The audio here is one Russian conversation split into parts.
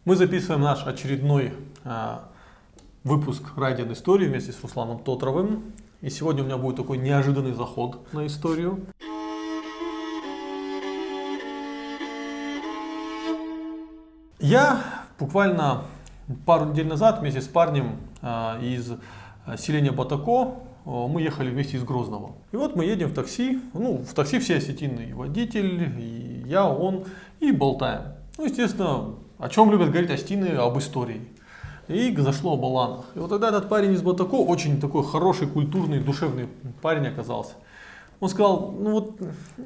Мы записываем наш очередной выпуск Райден Истории вместе с Русланом Тотровым. И сегодня у меня будет такой неожиданный заход на историю. Я буквально пару недель назад вместе с парнем из селения Батако мы ехали вместе из Грозного. И вот мы едем в такси, в такси все осетины, и водитель, и я, он, и болтаем. Естественно, о чем любят говорить осетины? Об истории. И зашло об Аланах. И вот тогда этот парень из Батако, очень такой хороший, культурный, душевный парень оказался. Он сказал,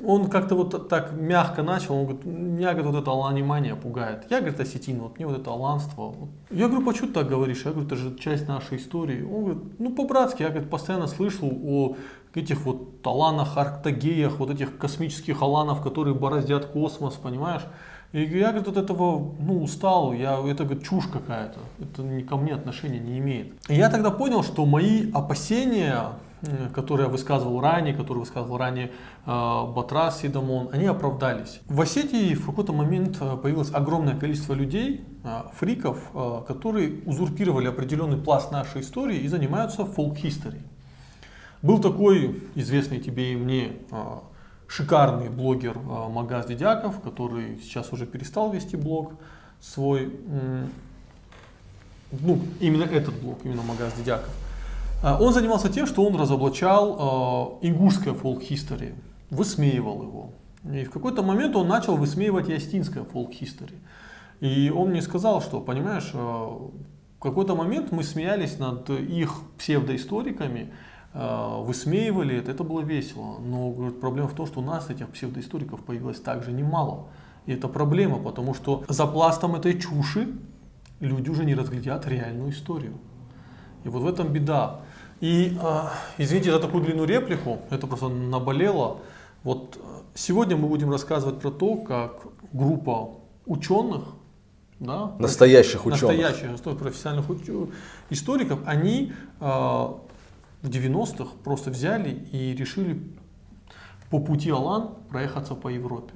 он как-то вот так мягко начал, он говорит, меня, говорит, вот это аланимания пугает. Я, говорит, осетин, вот мне вот это аланство. Я говорю, почему ты так говоришь? Я говорю, это же часть нашей истории. Он говорит, по-братски, я, говорит, постоянно слышал о этих вот аланах, арктагеях, вот этих космических аланов, которые бороздят космос, понимаешь? И я, говорит, от этого устал, это, говорит, чушь какая-то, это ко мне отношения не имеет. И я тогда понял, что мои опасения, которые я высказывал ранее Батрас и Дамон, они оправдались. В Осетии в какой-то момент появилось огромное количество людей, фриков, которые узурпировали определенный пласт нашей истории и занимаются фолк-хистори. Был такой известный тебе и мне шикарный блогер Магаз Дедяков, который сейчас уже перестал вести блог свой, именно этот блог, именно Магаз Дедяков. Он занимался тем, что он разоблачал ингушское фолк-хистори, высмеивал его. И в какой-то момент он начал высмеивать и остинское фолк-хистори. И он мне сказал, что, понимаешь, в какой-то момент мы смеялись над их псевдоисториками, высмеивали это было весело. Но, говорит, проблема в том, что у нас этих псевдоисториков появилось также немало. И это проблема, потому что за пластом этой чуши люди уже не разглядят реальную историю. И вот в этом беда. И извините за такую длинную реплику, это просто наболело. Вот сегодня мы будем рассказывать про то, как группа ученых, настоящих профессиональных историков, они в 90-х просто взяли и решили по пути Алан проехаться по Европе.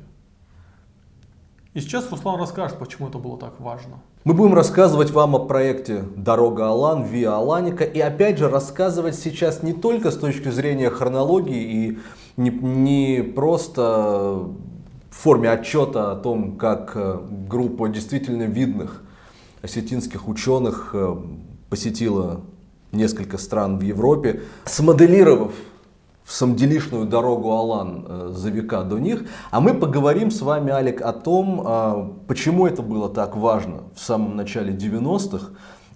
И сейчас Руслан расскажет, почему это было так важно. Мы будем рассказывать вам о проекте «Дорога Алан», «Виа Аланика». И опять же рассказывать сейчас не только с точки зрения хронологии и не просто в форме отчета о том, как группа действительно видных осетинских ученых посетила несколько стран в Европе, смоделировав самделишную дорогу Алан за века до них. А мы поговорим с вами, Алик, о том, почему это было так важно в самом начале 90-х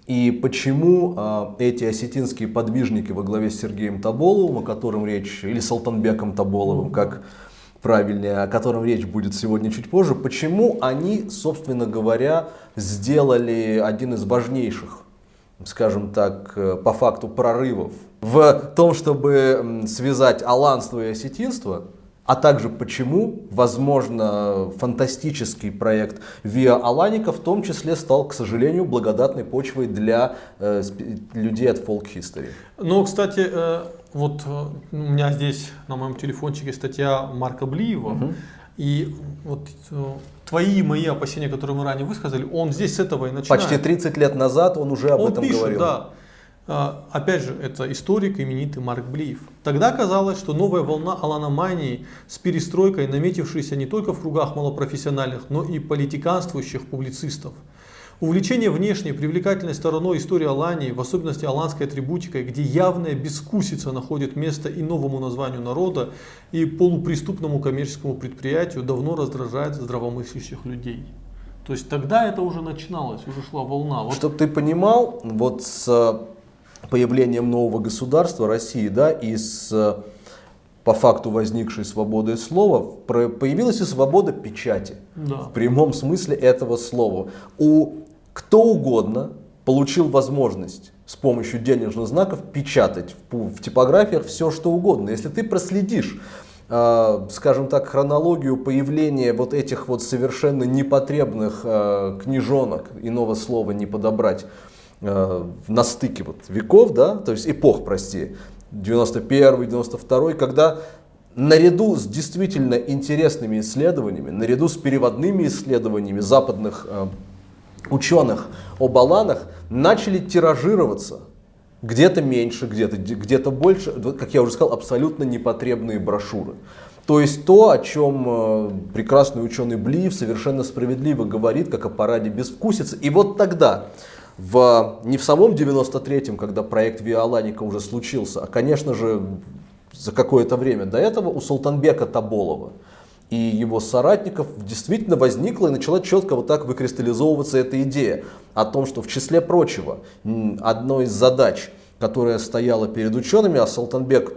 и почему эти осетинские подвижники во главе с Сергеем Тоболовым, о котором речь, или Салтанбеком Тоболовым, как правильнее, о котором речь будет сегодня чуть позже, почему они, собственно говоря, сделали один из важнейших, скажем так, по факту прорывов в том, чтобы связать аланство и осетинство, а также почему, возможно, фантастический проект Виа Аланика в том числе стал, к сожалению, благодатной почвой для людей от фолк-хистори. Кстати, вот у меня здесь на моем телефончике статья Марка Блиева, и вот твои и мои опасения, которые мы ранее высказали, он здесь с этого и начинает. Почти 30 лет назад он уже об этом пишет, говорил. Да. Опять же, это историк именитый Марк Блиев. Тогда казалось, что новая волна аланомании с перестройкой, наметившаяся не только в кругах малопрофессиональных, но и политиканствующих публицистов. Увлечение внешней привлекательной стороной истории Алании, в особенности аланской атрибутикой, где явная бескусица находит место и новому названию народа, и полупреступному коммерческому предприятию, давно раздражает здравомыслящих людей. То есть тогда это уже начиналось, уже шла волна. Чтобы ты понимал, вот с появлением нового государства России, и с по факту возникшей свободы слова, появилась и свобода печати. В прямом смысле этого слова. Кто угодно получил возможность с помощью денежных знаков печатать в типографиях все, что угодно. Если ты проследишь, скажем так, хронологию появления вот этих вот совершенно непотребных книжонок, иного слова не подобрать, на стыке веков, то есть эпох, 91-й, 92-й, когда наряду с действительно интересными исследованиями, наряду с переводными исследованиями западных ученых об аланах начали тиражироваться. Где-то меньше, где-то больше, как я уже сказал, абсолютно непотребные брошюры. То есть то, о чем прекрасный ученый Блиев совершенно справедливо говорит, как о параде безвкусицы. И вот тогда, не в самом 93-м, когда проект Виа Аланика уже случился, а, конечно же, за какое-то время до этого у Султанбека Тоболова и его соратников действительно возникла и начала четко вот так выкристаллизовываться эта идея о том, что в числе прочего одной из задач, которая стояла перед учеными, а Султанбек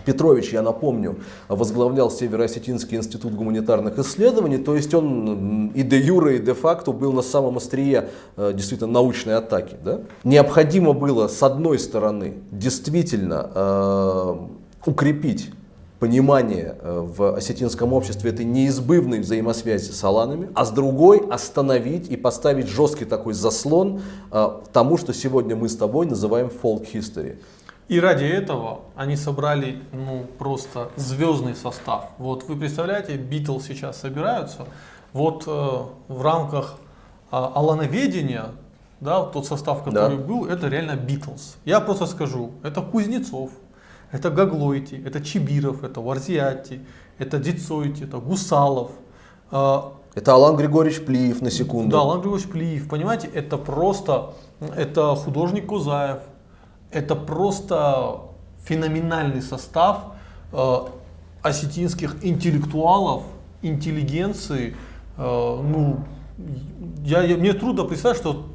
Петрович, я напомню, возглавлял Северо-Осетинский институт гуманитарных исследований, то есть он и де юре, и де факто был на самом острие действительно научной атаки. Да? Необходимо было, с одной стороны, действительно укрепить понимание в осетинском обществе этой неизбывной взаимосвязи с аланами, а с другой остановить и поставить жесткий такой заслон тому, что сегодня мы с тобой называем folk history. И ради этого они собрали просто звездный состав. Вот вы представляете, Битлз сейчас собираются, вот в рамках алановедения, да, тот состав, который был, это реально Битлз. Я просто скажу, это Кузнецов, это Гаглойти, это Чибиров, это Варзиати, это Дицойти, это Гусалов. Это Алан Григорьевич Плиев, на секунду. Да, Алан Григорьевич Плиев, понимаете, это просто, это художник Кузаев. Это просто феноменальный состав осетинских интеллектуалов, интеллигенции. Мне трудно представить, что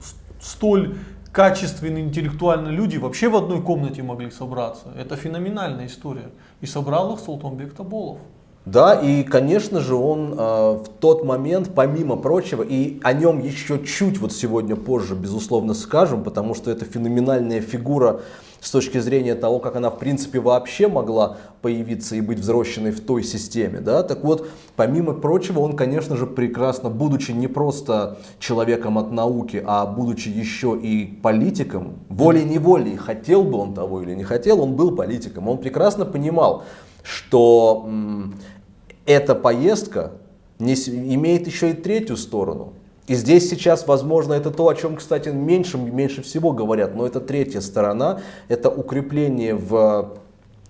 столь качественные интеллектуальные люди вообще в одной комнате могли собраться. Это феноменальная история. И собрал их Султанбек Тоболов. Да, и, конечно же, он в тот момент, помимо прочего, и о нем еще чуть вот сегодня позже, безусловно, скажем, потому что это феноменальная фигура с точки зрения того, как она, в принципе, вообще могла появиться и быть взросшенной в той системе. Да? Так вот, помимо прочего, он, конечно же, прекрасно, будучи не просто человеком от науки, а будучи еще и политиком, волей-неволей, хотел бы он того или не хотел, он был политиком. Он прекрасно понимал, что эта поездка имеет еще и третью сторону. И здесь сейчас, возможно, это то, о чем, кстати, меньше всего говорят, но это третья сторона, это укрепление в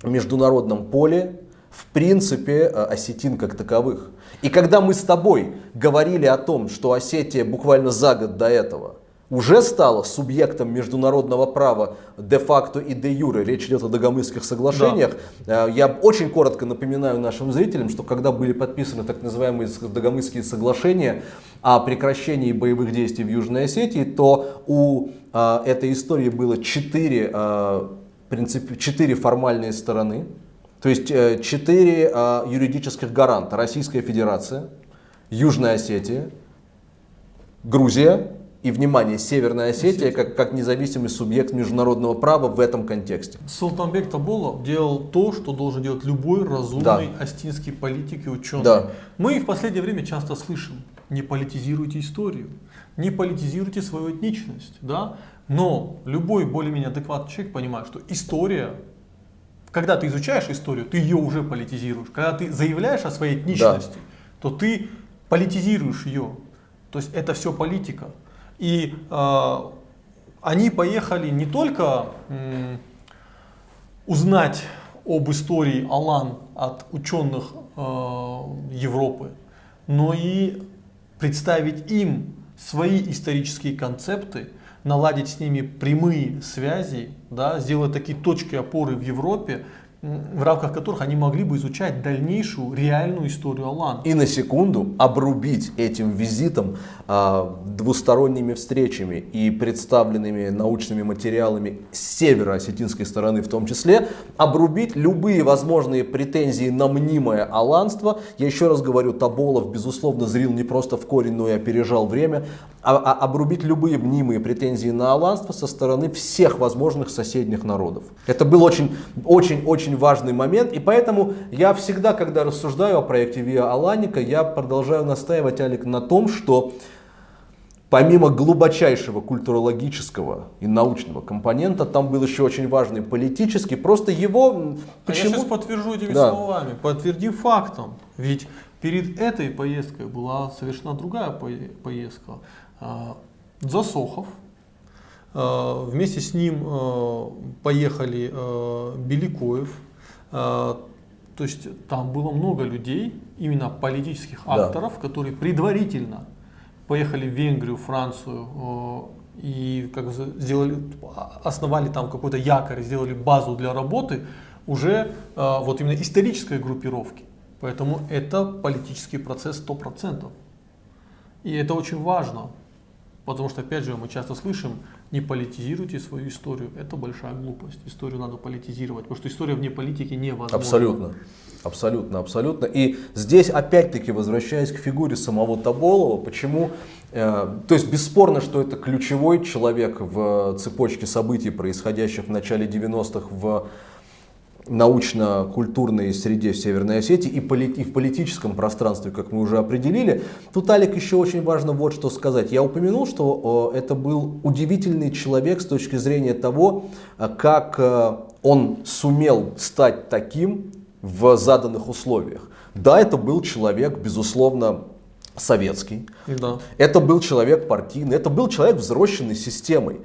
международном поле, в принципе, осетин как таковых. И когда мы с тобой говорили о том, что Осетия буквально за год до этого уже стала субъектом международного права де-факто и де-юре, речь идет о Дагомысских соглашениях. Да. Я очень коротко напоминаю нашим зрителям, что когда были подписаны так называемые Дагомысские соглашения о прекращении боевых действий в Южной Осетии, то у этой истории было четыре формальные стороны, то есть 4 юридических гаранта: Российская Федерация, Южная Осетия, Грузия и, внимание, Северная Осетия как независимый субъект международного права в этом контексте. Султанбек Тоболов делал то, что должен делать любой разумный осетинский политик и ученый. Да. Мы в последнее время часто слышим: не политизируйте историю, не политизируйте свою этничность. Да? Но любой более-менее адекватный человек понимает, что история, когда ты изучаешь историю, ты ее уже политизируешь. Когда ты заявляешь о своей этничности, то ты политизируешь ее. То есть это все политика. И они поехали не только узнать об истории Алан от ученых Европы, но и представить им свои исторические концепты, наладить с ними прямые связи, да, сделать такие точки опоры в Европе, в рамках которых они могли бы изучать дальнейшую реальную историю Алан. И на секунду обрубить этим визитом, двусторонними встречами и представленными научными материалами с северо-осетинской стороны в том числе, обрубить любые возможные претензии на мнимое аланство. Я еще раз говорю, Тоболов, безусловно, зрил не просто в корень, но и опережал время. Обрубить любые мнимые претензии на аланство со стороны всех возможных соседних народов. Это был очень важный момент, и поэтому я всегда, когда рассуждаю о проекте Виа Аланика, я продолжаю настаивать, Алик, на том, что помимо глубочайшего культурологического и научного компонента, там был еще очень важный политический, просто его... Почему? Я сейчас подтвержу этими словами, подтвердим фактом, ведь перед этой поездкой была совершенно другая поездка. Засохов. Вместе с ним поехали Беликоев. То есть там было много людей, именно политических акторов, которые предварительно поехали в Венгрию, Францию и основали там какой-то якорь, сделали базу для работы уже вот именно исторической группировки. Поэтому это политический процесс 100%. И это очень важно, потому что, опять же, мы часто слышим: не политизируйте свою историю. Это большая глупость. Историю надо политизировать, потому что история вне политики невозможна. Абсолютно. Абсолютно, абсолютно. И здесь, опять-таки, возвращаясь к фигуре самого Тоболова, почему, то есть бесспорно, что это ключевой человек в цепочке событий, происходящих в начале 90-х в научно-культурной среде в Северной Осетии и в политическом пространстве, как мы уже определили. Тут, Алик, еще очень важно вот что сказать. Я упомянул, что это был удивительный человек с точки зрения того, как он сумел стать таким в заданных условиях. Да, это был человек, безусловно, советский. Да. Это был человек партийный, это был человек, взросшенный системой.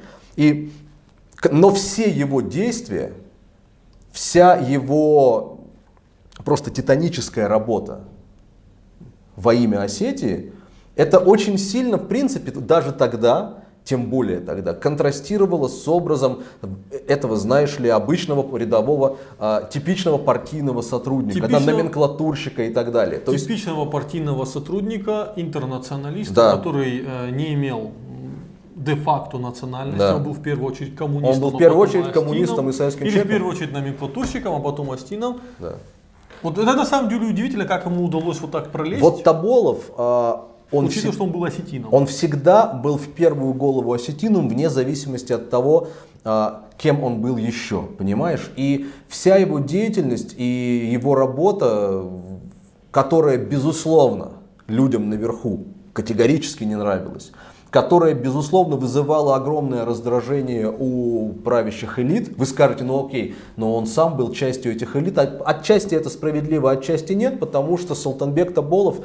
Но все его действия, вся его просто титаническая работа во имя Осетии, это очень сильно, в принципе, даже тогда, тем более тогда, контрастировало с образом этого, знаешь ли, обычного рядового, типичного партийного сотрудника, номенклатурщика и так далее. Типичного партийного сотрудника, интернационалиста, который не имел де-факто национальность, он был в первую очередь коммунистом. Он был в первую очередь коммунистом и советским или человеком. в первую очередь номенклатурщиком, а потом астином. Да. Вот это на самом деле удивительно, как ему удалось вот так пролезть. Вот Тоболов, учитывая, что он был осетином. Он всегда был в первую голову осетином, вне зависимости от того, кем он был еще, понимаешь? И вся его деятельность и его работа, которая, безусловно, людям наверху категорически не нравилась, которая, безусловно, вызывала огромное раздражение у правящих элит. Вы скажете: ну окей, но он сам был частью этих элит. Отчасти это справедливо, отчасти нет, потому что Султанбек Тоболов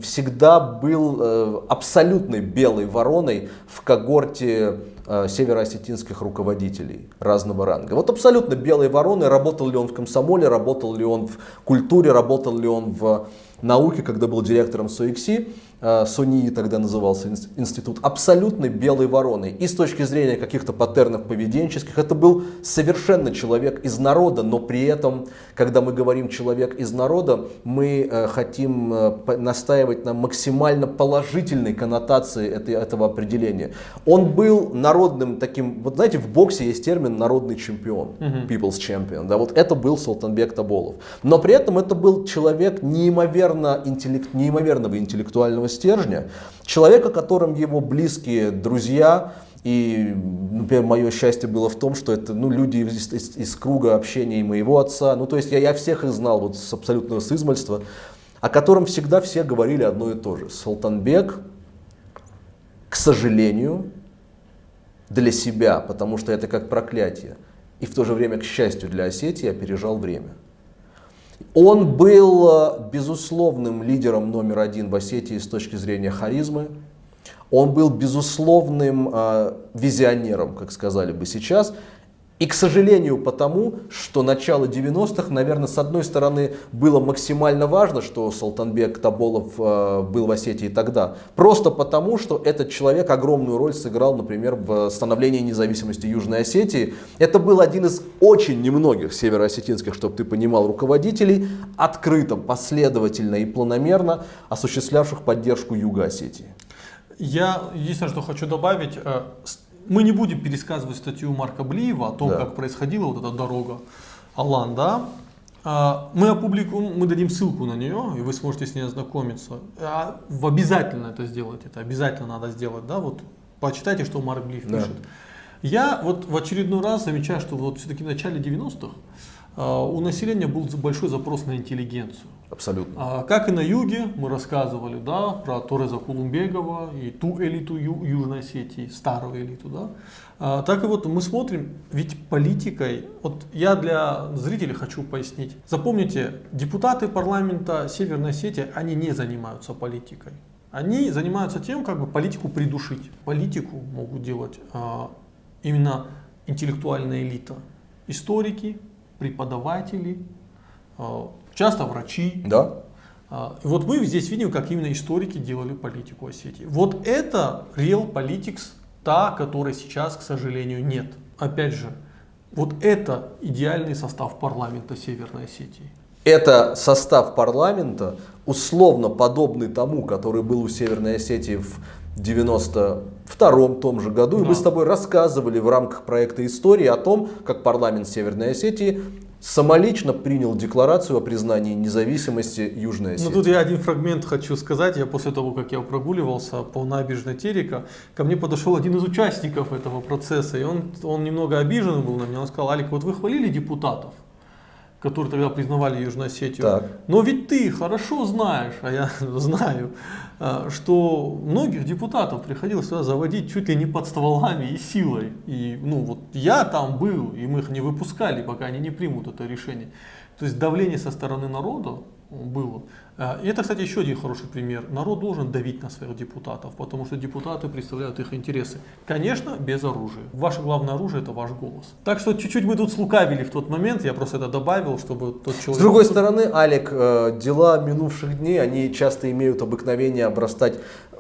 всегда был абсолютной белой вороной в когорте североосетинских руководителей разного ранга. Вот абсолютно белой вороной. Работал ли он в комсомоле, работал ли он в культуре, работал ли он в науке, когда был директором СОИКСИ, СОНИИ тогда назывался институт, абсолютно белой вороной. И с точки зрения каких-то паттернов поведенческих, это был совершенно человек из народа, но при этом, когда мы говорим человек из народа, мы хотим настаивать на максимально положительной коннотации этого определения. Он был народным таким, вот знаете, в боксе есть термин народный чемпион, people's champion, да, вот это был Султанбек Тоболов. Но при этом это был человек неимоверного интеллектуального стержня, человек, о котором его близкие друзья, и, например, мое счастье было в том, что это люди из круга общения и моего отца, то есть я всех их знал вот с абсолютного измальства, о котором всегда все говорили одно и то же. Султанбек, к сожалению, для себя, потому что это как проклятие, и в то же время, к счастью для Осетии, опережал время. Он был безусловным лидером номер один в Осетии с точки зрения харизмы. Он был безусловным визионером, как сказали бы сейчас. И, к сожалению, потому, что начало 90-х, наверное, с одной стороны, было максимально важно, что Султанбек Тоболов был в Осетии тогда. Просто потому, что этот человек огромную роль сыграл, например, в становлении независимости Южной Осетии. Это был один из очень немногих североосетинских, чтобы ты понимал, руководителей, открыто, последовательно и планомерно осуществлявших поддержку Юга Осетии. Я единственное, что хочу добавить. Мы не будем пересказывать статью Марка Блиева о том, как происходила вот эта дорога Алан, да? Мы опубликуем, мы дадим ссылку на нее, и вы сможете с ней ознакомиться. Обязательно это сделать, это обязательно надо сделать, да? Вот почитайте, что Марк Блиев пишет. Я вот в очередной раз замечаю, что вот все-таки в начале 90-х у населения был большой запрос на интеллигенцию. Абсолютно. Как и на юге, мы рассказывали, да, про Тореза Кулумбегова и ту элиту Южной Осетии, старую элиту, да. Так и вот мы смотрим, ведь политикой, вот я для зрителей хочу пояснить. Запомните, депутаты парламента Северной Осетии, они не занимаются политикой. Они занимаются тем, как бы политику придушить. Политику могут делать именно интеллектуальная элита. Историки, преподаватели, часто врачи. Да. И вот мы здесь видим, как именно историки делали политику Осетии. Вот это real politics, та, которой сейчас, к сожалению, нет. Опять же, вот это идеальный состав парламента Северной Осетии. Это состав парламента, условно подобный тому, который был у Северной Осетии в 92-м том же году. И Да. мы с тобой рассказывали в рамках проекта «Истории» о том, как парламент Северной Осетии самолично принял декларацию о признании независимости Южной Ну Осетии. тут я один фрагмент хочу сказать. Я после того, как я прогуливался по набережной Терека, ко мне подошел один из участников этого процесса. И он немного обижен был на меня. Он сказал: Алик, вот вы хвалили депутатов, которые тогда признавали Южную Осетию. Так. Но ведь ты хорошо знаешь, а я знаю, что многих депутатов приходилось сюда заводить чуть ли не под стволами и силой. И вот я там был, и мы их не выпускали, пока они не примут это решение. То есть давление со стороны народа было. И это, кстати, еще один хороший пример. Народ должен давить на своих депутатов, потому что депутаты представляют их интересы. Конечно, без оружия. Ваше главное оружие — это ваш голос. Так что чуть-чуть мы тут слукавили в тот момент, я просто это добавил, чтобы тот человек... С другой стороны, Алик, дела минувших дней, они часто имеют обыкновение обрастать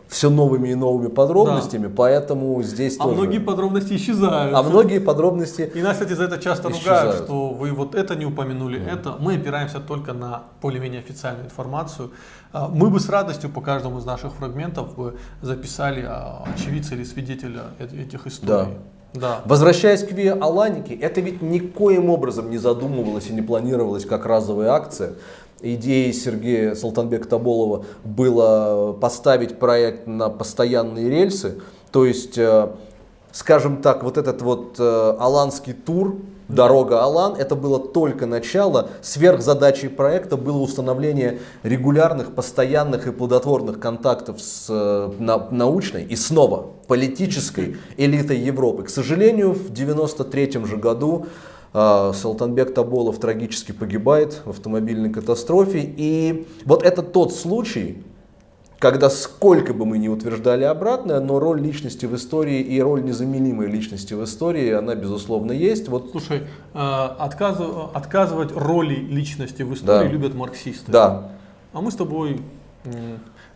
все новыми и новыми подробностями, поэтому здесь тоже... многие подробности исчезают. А многие подробности... И нас, кстати, за это часто исчезают. ругают, что вы вот это не упомянули, это. Мы опираемся только на более-менее официальную информацию. Мы бы с радостью по каждому из наших фрагментов бы записали очевидца или свидетеля этих историй. Да. Возвращаясь к Виа Аланике, это ведь никоим образом не задумывалось и не планировалось как разовая акция. Идеей Сергея Султанбека-Тоболова было поставить проект на постоянные рельсы, то есть, скажем так, вот этот вот аланский тур, дорога Алан, это было только начало. Сверхзадачей проекта было установление регулярных, постоянных и плодотворных контактов с научной и снова политической элитой Европы. К сожалению, в 1993 же году Султанбек Тоболов трагически погибает в автомобильной катастрофе. И вот это тот случай, когда сколько бы мы ни утверждали обратное, но роль личности в истории и роль незаменимой личности в истории, она безусловно есть. Вот. Слушай, отказывать роли личности в истории любят марксисты. Да. А мы с тобой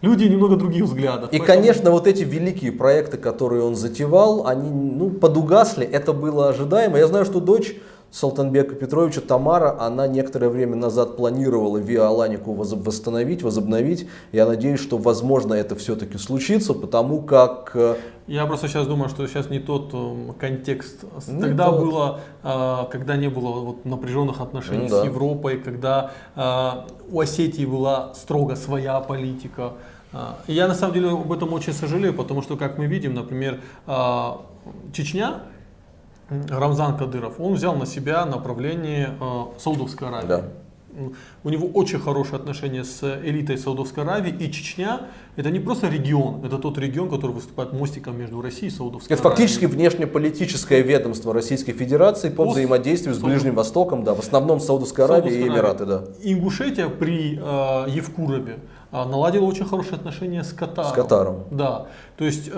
люди немного других взглядов. И, конечно, вот эти великие проекты, которые он затевал, они подугасли, это было ожидаемо. Я знаю, что дочь Султанбека Петровича, Тамара, она некоторое время назад планировала Виа Аланику восстановить, возобновить. Я надеюсь, что, возможно, это все-таки случится, потому как... Я просто сейчас думаю, что сейчас не тот контекст. Тогда было, когда не было напряженных отношений с Европой, когда у Осетии была строго своя политика. И я на самом деле об этом очень сожалею, потому что, как мы видим, например, Чечня, Рамзан Кадыров, он взял на себя направление Саудовской Аравии. Да. У него очень хорошие отношения с элитой Саудовской Аравии, и Чечня — это не просто регион, это тот регион, который выступает мостиком между Россией и Саудовской Это Аравией. фактически внешнеполитическое ведомство Российской Федерации по взаимодействию с Ближним Востоком, да, в основном Саудовской Аравии и Эмираты. Да. Ингушетия при Евкурове наладила очень хорошие отношения с Катаром. С Катаром. Да, то есть...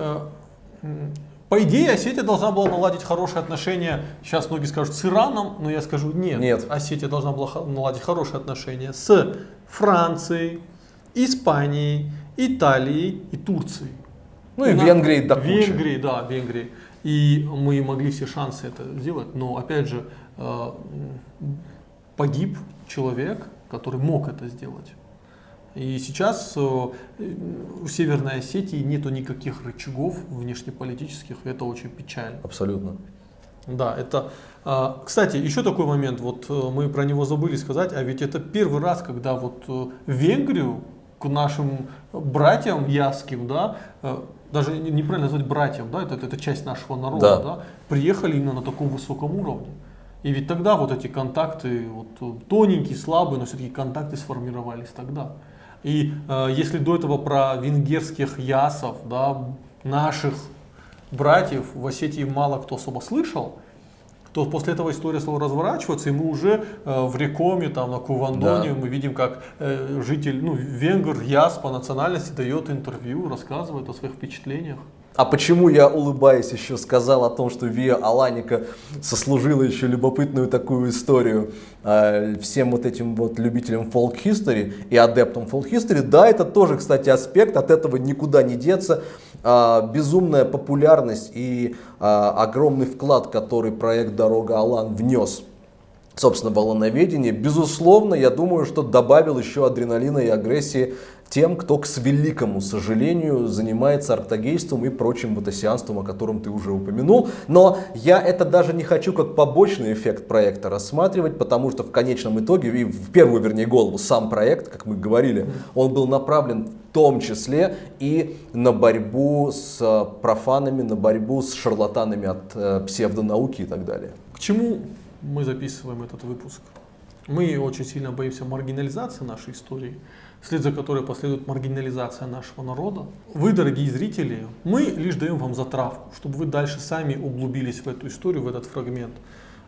По идее, Осетия должна была наладить хорошие отношения, сейчас многие скажут, с Ираном, но я скажу нет. Осетия должна была наладить хорошие отношения с Францией, Испанией, Италией и Турцией. Ну и Венгрией до кучи. Венгрии. И мы могли все шансы это сделать, но опять же погиб человек, который мог это сделать. И сейчас у Северной Осетии нету никаких рычагов внешнеполитических, и это очень печально. Абсолютно. Да, это... Кстати, еще такой момент, вот мы про него забыли сказать, а ведь это первый раз, когда вот Венгрию к нашим братьям ясским, да, даже неправильно назвать братьям, да, это часть нашего народа, да, приехали именно на таком высоком уровне. И ведь тогда вот эти контакты, вот, тоненькие, слабые, но все-таки контакты сформировались тогда. И если до этого про венгерских ясов, да, наших братьев в Осетии мало кто особо слышал, то после этого история стала разворачиваться, и мы уже в Рекоме, там, на Кувандоне, Да. мы видим, как житель, венгр, яс по национальности дает интервью, рассказывает о своих впечатлениях. А почему я, улыбаясь, еще сказал о том, что Виа Аланика сослужила еще любопытную такую историю всем вот этим вот любителям folk-history и адептам folk-history? Да, это тоже, кстати, аспект, от этого никуда не деться. Безумная популярность и огромный вклад, который проект «Дорога Алан» внес, собственно, в алановедение, безусловно, я думаю, что добавил еще адреналина и агрессии тем, кто, к великому сожалению, занимается арктогейством и прочим ватасианством, о котором ты уже упомянул. Но я это даже не хочу как побочный эффект проекта рассматривать, потому что в конечном итоге, и в первую, вернее, голову, сам проект, как мы говорили, он был направлен в том числе и на борьбу с профанами, на борьбу с шарлатанами от псевдонауки и так далее. К чему мы записываем этот выпуск? Мы очень сильно боимся маргинализации нашей истории, вслед за которой последует маргинализация нашего народа. Вы, дорогие зрители, мы лишь даем вам затравку, чтобы вы дальше сами углубились в эту историю, в этот фрагмент.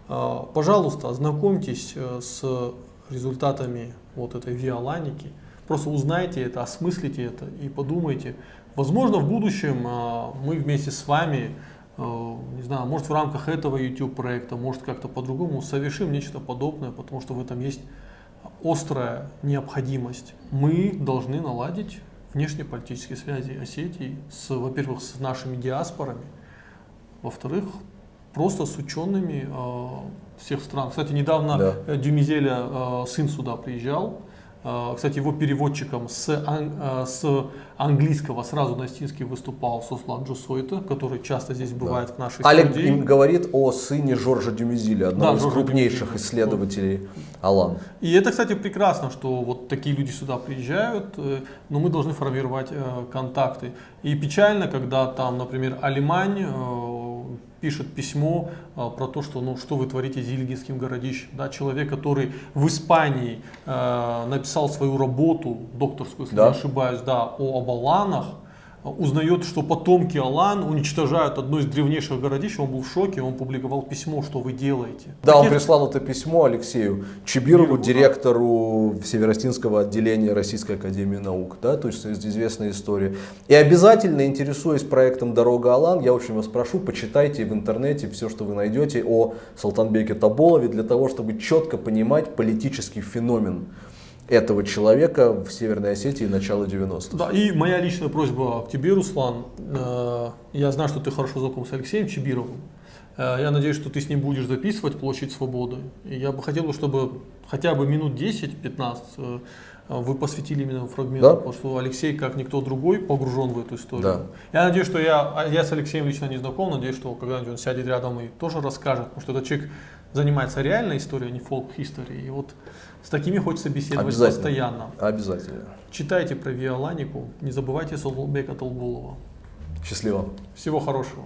Пожалуйста, ознакомьтесь с результатами вот этой виоланики, просто узнайте это, осмыслите это и подумайте. Возможно, в будущем мы вместе с вами, не знаю, может в рамках этого YouTube проекта, может как-то по-другому совершим нечто подобное, потому что в этом есть острая необходимость. Мы должны наладить внешнеполитические связи Осетии, во-первых, с нашими диаспорами, во-вторых, просто с учеными всех стран. Кстати, недавно Дюмизеля сын сюда приезжал. Кстати, его переводчиком с английского сразу на осетинский выступал Сослан Джусойта, который часто здесь бывает в нашей Олег студии. им говорит о сыне Жоржа Дюмизиля, одного из Жоржа крупнейших Дюмизиля. исследователей Алан. И это, кстати, прекрасно, что вот такие люди сюда приезжают, но мы должны формировать контакты. И печально, когда там, например, Алимань пишет письмо про то, что, что вы творите с Зильгинским городищем. Да, человек, который в Испании написал свою работу, докторскую, если не ошибаюсь, об Аланах, узнает, что потомки Алан уничтожают одно из древнейших городищ, он был в шоке, он публиковал письмо, что вы делаете. Да, он прислал это письмо Алексею Чибирову, директору Северостинского отделения Российской академии наук. Да, то есть известная история. И обязательно, интересуясь проектом «Дорога Алан», я очень вас прошу, почитайте в интернете все, что вы найдете о Султанбеке Тоболове, для того, чтобы четко понимать политический феномен этого человека в Северной Осетии начала 90-х. Да, и моя личная просьба к тебе, Руслан. Я знаю, что ты хорошо знаком с Алексеем Чибировым. Я надеюсь, что ты с ним будешь записывать «Площадь свободы». И я бы хотел, чтобы хотя бы минут 10-15 вы посвятили именно фрагменту, потому что Алексей, как никто другой, погружен в эту историю. Да. Я надеюсь, что я с Алексеем лично не знаком, надеюсь, что когда-нибудь он сядет рядом и тоже расскажет, потому что этот человек занимается реальной историей, а не фолк-историей. И вот с такими хочется беседовать постоянно. Обязательно. Читайте про виоланику, не забывайте Султанбека Толбулова. Счастливо. Всего хорошего.